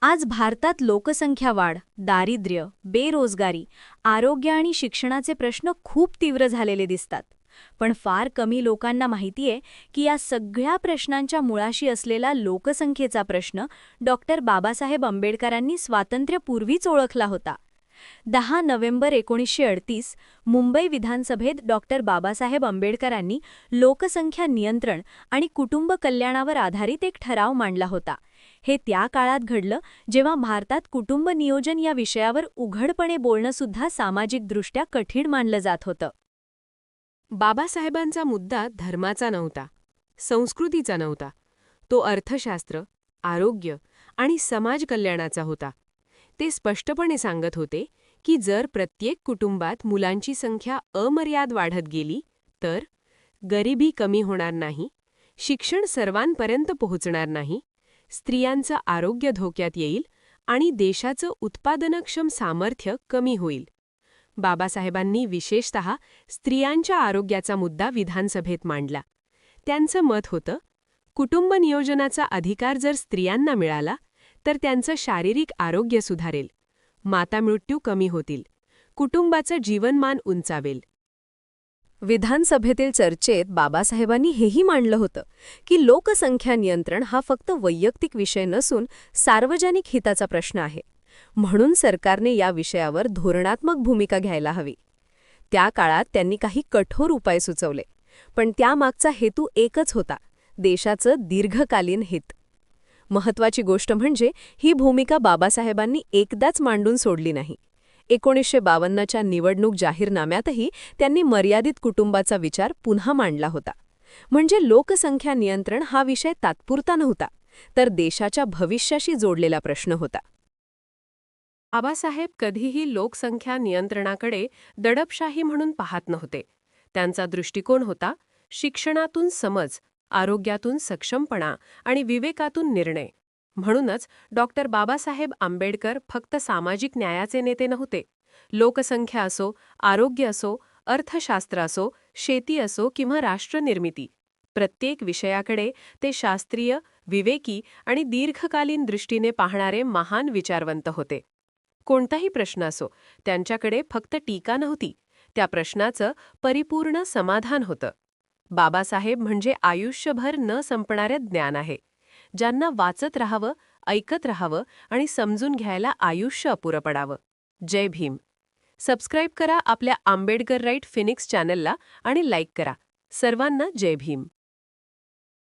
आज भारतात लोकसंख्या वाढ, दारिद्र्य, बेरोजगारी, आरोग्य आणि शिक्षणाचे प्रश्न खूप तीव्र झालेले दिसतात. पण फार कमी लोकांना माहितीये की या सगळ्या प्रश्नांच्या मुळाशी असलेला लोकसंख्येचा प्रश्न डॉक्टर बाबासाहेब आंबेडकरांनी स्वातंत्र्यपूर्वीच ओळखला होता. 10 नोव्हेंबर 1938 मुंबई विधानसभेत डॉक्टर बाबासाहेब आंबेडकरांनी लोकसंख्या नियंत्रण आणि कुटुंब कल्याणावर आधारित एक ठराव मांडला होता. हे त्या काळात घडलं जेव्हा भारतात कुटुंब नियोजन या विषयावर उघडपणे बोलणं सुद्धा सामाजिकदृष्ट्या कठीण मानलं जात होतं. बाबासाहेबांचा मुद्दा धर्माचा नव्हता, संस्कृतीचा नव्हता. तो अर्थशास्त्र, आरोग्य आणि समाज कल्याणाचा होता. ते स्पष्टपणे सांगत होते की जर प्रत्येक कुटुंबात मुलांची संख्या अमर्याद वाढत गेली तर गरिबी कमी होणार नाही, शिक्षण सर्वांपर्यंत पोहोचणार नाही, स्त्रियांचं आरोग्य धोक्यात येईल आणि देशाचं उत्पादनक्षम सामर्थ्य कमी होईल. बाबासाहेबांनी विशेषतः स्त्रियांच्या आरोग्याचा मुद्दा विधानसभेत मांडला. त्यांचं मत होतं, कुटुंब नियोजनाचा अधिकार जर स्त्रियांना मिळाला तर त्यांचं शारीरिक आरोग्य सुधारेल, मातामृत्यू कमी होतील, कुटुंबाचं जीवनमान उंचावेल. विधानसभेतील चर्चेत बाबासाहेबांनी हेही मांडलं होतं की लोकसंख्या नियंत्रण हा फक्त वैयक्तिक विषय नसून सार्वजनिक हिताचा प्रश्न आहे. म्हणून सरकारने या विषयावर धोरणात्मक भूमिका घ्यायला हवी. त्या काळात त्यांनी काही कठोर उपाय सुचवले, पण त्यामागचा हेतू एकच होता: देशाचं दीर्घकालीन हित. महत्वाची गोष्ट म्हणजे ही भूमिका बाबासाहेबांनी एकदाच मांडून सोडली नाही. 1952च्या निवडणूक जाहीरनाम्यातही त्यांनी मर्यादित कुटुंबाचा विचार पुन्हा मांडला होता. म्हणजे लोकसंख्या नियंत्रण हा विषय तात्पुरता नव्हता, तर देशाच्या भविष्याशी जोडलेला प्रश्न होता. बाबासाहेब कधीही लोकसंख्या नियंत्रणाकडे दडपशाही म्हणून पाहत नव्हते. त्यांचा दृष्टिकोन होता शिक्षणातून समज, आरोग्यातून सक्षमपणा आणि विवेकातून निर्णय. म्हणूनच डॉक्टर बाबासाहेब आंबेडकर फक्त सामाजिक न्यायाचे नेते नव्हते. लोकसंख्या असो, आरोग्य असो, अर्थशास्त्र असो, शेती असो किंवा राष्ट्रनिर्मिती, प्रत्येक विषयाकडे ते शास्त्रीय, विवेकी आणि दीर्घकालीन दृष्टीने पाहणारे महान विचारवंत होते. कोणताही प्रश्न असो, त्यांच्याकडे फक्त टीका नव्हती, त्या प्रश्नाचं परिपूर्ण समाधान होतं. बाबासाहेब म्हणजे आयुष्यभर न संपणारे ज्ञान आहे, ज्यांना वाचत राहावं, ऐकत राहावं आणि समजून घ्यायला आयुष्य अपुरं पडावं. जय भीम. सबस्क्राईब करा आपल्या आंबेडकर राईट फिनिक्स चॅनलला आणि लाईक करा. सर्वांना जय भीम.